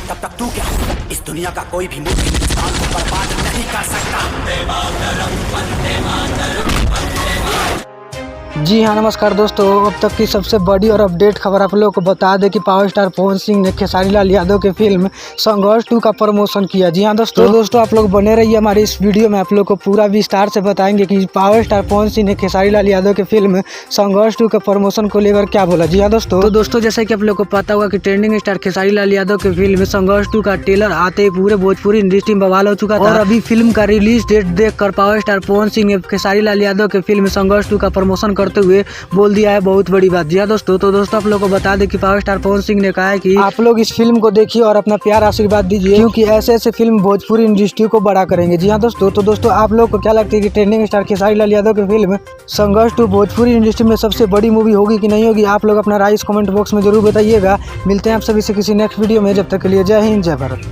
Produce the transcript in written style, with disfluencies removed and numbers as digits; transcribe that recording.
तब तक तू क्या, इस दुनिया का कोई भी मूर्ख इंसान को बर्बाद नहीं कर सकता। जी हाँ, नमस्कार दोस्तों। अब तक की सबसे बड़ी और अपडेट खबर आप लोगों को बता दें कि पावर स्टार पवन सिंह ने खेसारी लाल यादव के फिल्म संघर्ष 2 का प्रमोशन किया। जी हाँ दोस्तों आप लोग बने रहिए हमारी इस वीडियो में। आप लोग को पूरा विस्तार से बताएंगे कि पावर स्टार पवन सिंह ने खेसारी लाल यादव के फिल्म संघर्ष 2 के प्रमोशन को लेकर क्या बोला। जी हाँ दोस्तों जैसे कि आप लोग को पता होगा कि ट्रेंडिंग स्टार खेसारी लाल यादव के फिल्म संघर्ष 2 का ट्रेलर आते ही पूरे भोजपुरी इंडस्ट्री में बवाल हो चुका था और अभी फिल्म का रिलीज डेट देखकर पावर स्टार पवन सिंह ने खेसारी लाल यादव के फिल्म संघर्ष 2 का प्रमोशन करते हुए बोल दिया है बहुत बड़ी बात। जी हाँ दोस्तों आप लोगों को बता दें कि पावर स्टार पवन सिंह ने कहा है कि आप लोग इस फिल्म को देखिए और अपना प्यार आशीर्वाद दीजिए, क्योंकि ऐसे फिल्म भोजपुरी इंडस्ट्री को बड़ा करेंगे। जी हाँ दोस्तों आप लोग को क्या लगता है कि ट्रेंडिंग स्टार खेसारी लाल यादव की फिल्म संघर्ष 2 भोजपुरी इंडस्ट्री में सबसे बड़ी मूवी होगी कि नहीं होगी? आप लोग अपना राय इस कमेंट बॉक्स में जरूर बताइएगा। मिलते हैं आप सभी से किसी नेक्स्ट वीडियो में। जब तक के लिए जय हिंद, जय भारत।